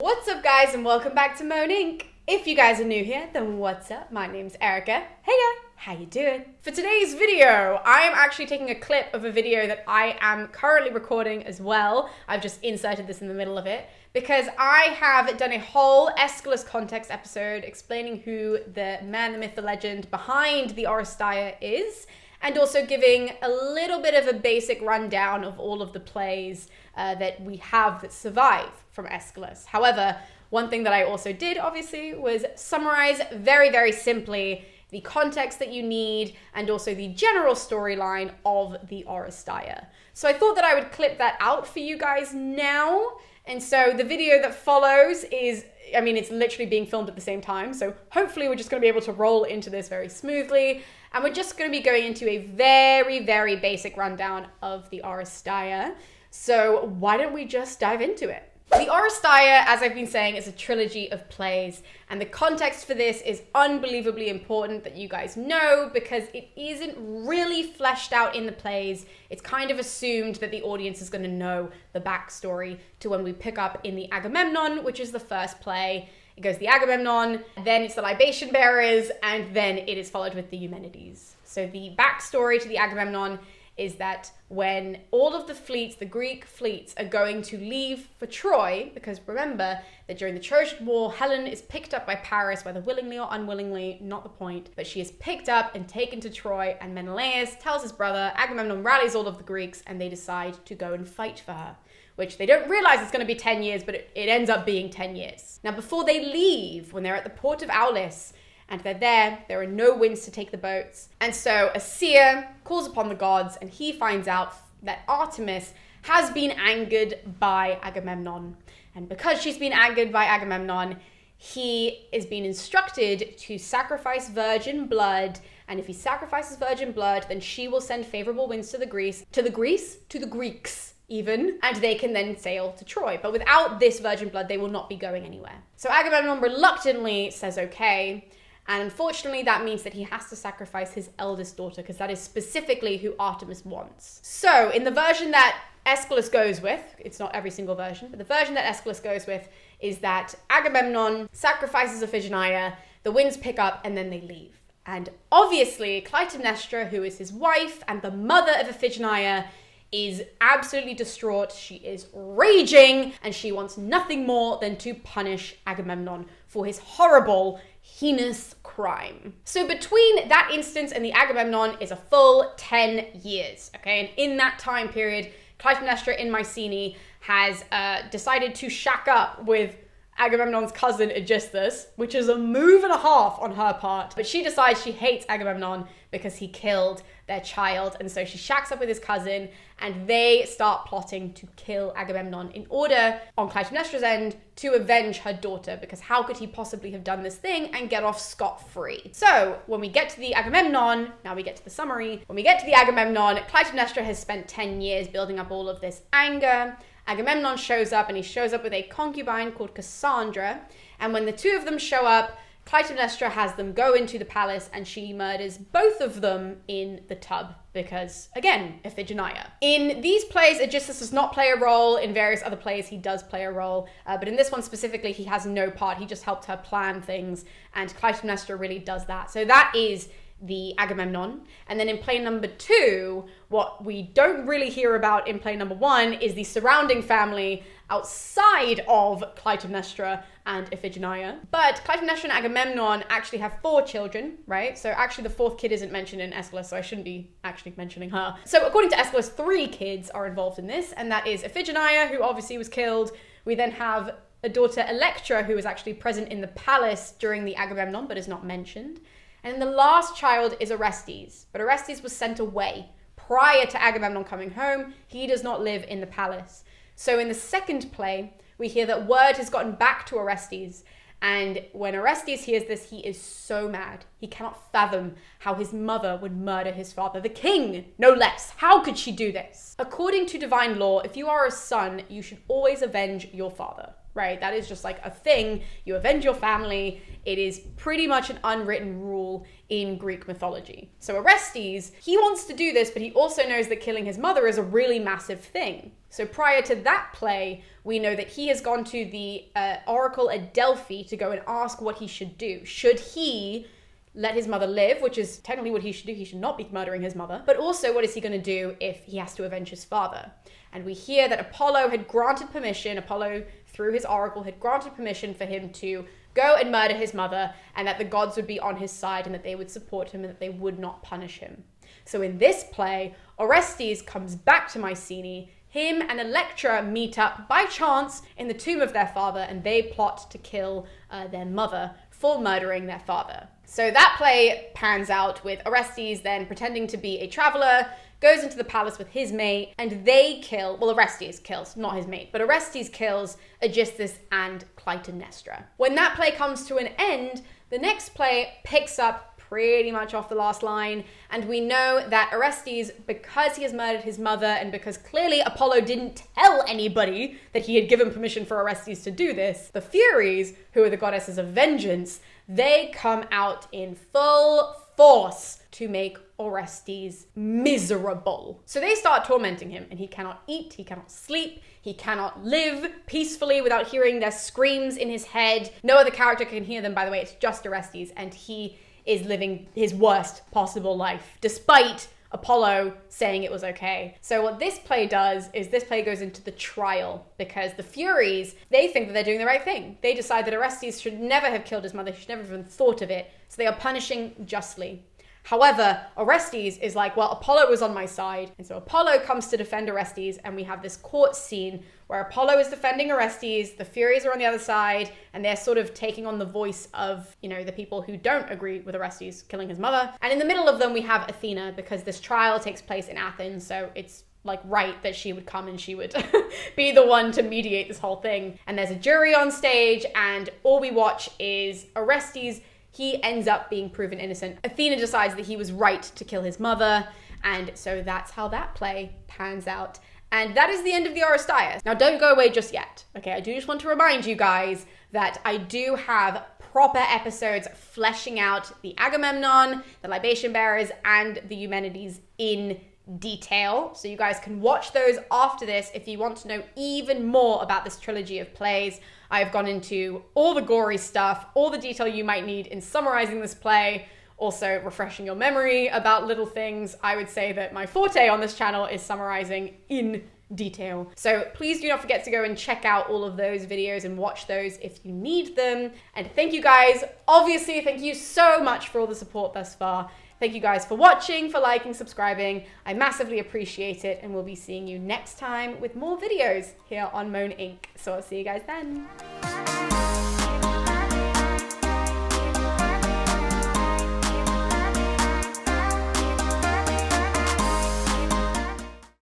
What's up guys and welcome back to Moan Inc. If you guys are new here, then what's up? My name's Erica. Hey guys, how you doing? For today's video, I am actually taking a clip of a video that I am currently recording as well. I've just inserted this in the middle of it because I have done a whole Aeschylus context episode explaining who the man, the myth, the legend behind the Oresteia is, and also giving a little bit of a basic rundown of all of the plays that we have that survive from Aeschylus. However, one thing that I also did, obviously, was summarize very, very simply the context that you need and also the general storyline of the Oresteia. So I thought that I would clip that out for you guys now. And so the video that follows is, it's literally being filmed at the same time. So hopefully we're just going to be able to roll into this very smoothly. And we're just going to be going into a very, very basic rundown of the Oresteia. So why don't we just dive into it? The Oresteia, as I've been saying, is a trilogy of plays, and the context for this is unbelievably important that you guys know because it isn't really fleshed out in the plays. It's kind of assumed that the audience is going to know the backstory to when we pick up in the Agamemnon, which is the first play. It goes the Agamemnon, then it's the Libation bearers, and then it is followed with the Eumenides. So the backstory to the Agamemnon is that when all of the fleets, the Greek fleets, are going to leave for Troy, because remember that during the Trojan War, Helen is picked up by Paris, whether willingly or unwillingly, not the point, but she is picked up and taken to Troy, and Menelaus tells his brother, Agamemnon rallies all of the Greeks, and they decide to go and fight for her, which they don't realize it's going to be 10 years, but it ends up being 10 years. Now, before they leave, when they're at the port of Aulis, and there are no winds to take the boats. And so a seer calls upon the gods and he finds out that Artemis has been angered by Agamemnon. And because she's been angered by Agamemnon, he is being instructed to sacrifice virgin blood. And if he sacrifices virgin blood, then she will send favorable winds to the Greeks even, and they can then sail to Troy. But without this virgin blood, they will not be going anywhere. So Agamemnon reluctantly says okay. And unfortunately, that means that he has to sacrifice his eldest daughter because that is specifically who Artemis wants. So in the version that Aeschylus goes with, it's not every single version, but the version that Aeschylus goes with is that Agamemnon sacrifices Iphigenia, the winds pick up, and then they leave. And obviously, Clytemnestra, who is his wife and the mother of Iphigenia, is absolutely distraught. She is raging, and she wants nothing more than to punish Agamemnon for his horrible, heinous crime. So between that instance and the Agamemnon is a full 10 years, okay? And in that time period, Clytemnestra in Mycenae has decided to shack up with Agamemnon's cousin Aeschylus, which is a move and a half on her part. But she decides she hates Agamemnon because he killed their child. And so she shacks up with his cousin and they start plotting to kill Agamemnon in order, on Clytemnestra's end, to avenge her daughter. Because how could he possibly have done this thing and get off scot-free? So when we get to the Agamemnon, now we get to the summary. When we get to the Agamemnon, Clytemnestra has spent 10 years building up all of this anger. Agamemnon shows up, and he shows up with a concubine called Cassandra. And when the two of them show up, Clytemnestra has them go into the palace and she murders both of them in the tub because, again, Iphigenia. In these plays, Aeschylus does not play a role. In various other plays, he does play a role. But in this one specifically, he has no part. He just helped her plan things, and Clytemnestra really does that. So that is the Agamemnon. And then in play number 2, what we don't really hear about in play number 1 is the surrounding family outside of Clytemnestra and Iphigenia. But Clytemnestra and Agamemnon actually have 4 children, right? So actually the 4th kid isn't mentioned in Aeschylus, so I shouldn't be actually mentioning her. So according to Aeschylus, 3 kids are involved in this, and that is Iphigenia, who obviously was killed. We then have a daughter, Electra, who was actually present in the palace during the Agamemnon, but is not mentioned. And the last child is Orestes, but Orestes was sent away prior to Agamemnon coming home. He does not live in the palace. So in the second play, we hear that word has gotten back to Orestes. And when Orestes hears this, he is so mad. He cannot fathom how his mother would murder his father, the king, no less. How could she do this? According to divine law, if you are a son, you should always avenge your father, right? That is just like a thing. You avenge your family. It is pretty much an unwritten rule in Greek mythology. So Orestes, he wants to do this, but he also knows that killing his mother is a really massive thing. So prior to that play, we know that he has gone to the oracle at Delphi to go and ask what he should do. Should he let his mother live, which is technically what he should do. He should not be murdering his mother. But also, what is he going to do if he has to avenge his father? And we hear that Apollo had granted permission, Apollo, through his oracle, had granted permission for him to go and murder his mother, and that the gods would be on his side and that they would support him and that they would not punish him. So in this play, Orestes comes back to Mycenae. Him and Electra meet up by chance in the tomb of their father, and they plot to kill their mother for murdering their father. So that play pans out with Orestes then pretending to be a traveler, goes into the palace with his mate, and they kill, well, Orestes kills, not his mate, but Orestes kills Aegisthus and Clytemnestra. When that play comes to an end, the next play picks up pretty much off the last line, and we know that Orestes, because he has murdered his mother, and because clearly Apollo didn't tell anybody that he had given permission for Orestes to do this, the Furies, who are the goddesses of vengeance, they come out in full force to make Orestes miserable. So they start tormenting him, and he cannot eat, he cannot sleep, he cannot live peacefully without hearing their screams in his head. No other character can hear them, by the way, it's just Orestes, and he is living his worst possible life, despite Apollo saying it was okay. So what this play does is this play goes into the trial, because the Furies, they think that they're doing the right thing. They decide that Orestes should never have killed his mother, he should never have even thought of it, so they are punishing justly. However, Orestes is like, well, Apollo was on my side. And so Apollo comes to defend Orestes, and we have this court scene where Apollo is defending Orestes, the Furies are on the other side, and they're sort of taking on the voice of, you know, the people who don't agree with Orestes killing his mother. And in the middle of them, we have Athena, because this trial takes place in Athens, so it's like right that she would come and she would be the one to mediate this whole thing. And there's a jury on stage, and all we watch is Orestes. He ends up being proven innocent. Athena decides that he was right to kill his mother, and so that's how that play pans out. And that is the end of the Oresteia. Now don't go away just yet, okay? I do just want to remind you guys that I do have proper episodes fleshing out the Agamemnon, the Libation bearers, and the Eumenides in detail. So you guys can watch those after this if you want to know even more about this trilogy of plays. I've gone into all the gory stuff, all the detail you might need in summarizing this play, also refreshing your memory about little things. I would say that my forte on this channel is summarizing in detail. So please do not forget to go and check out all of those videos and watch those if you need them. And thank you guys. Obviously, thank you so much for all the support thus far. Thank you guys for watching, for liking, subscribing. I massively appreciate it, and we'll be seeing you next time with more videos here on Moan Inc. So I'll see you guys then.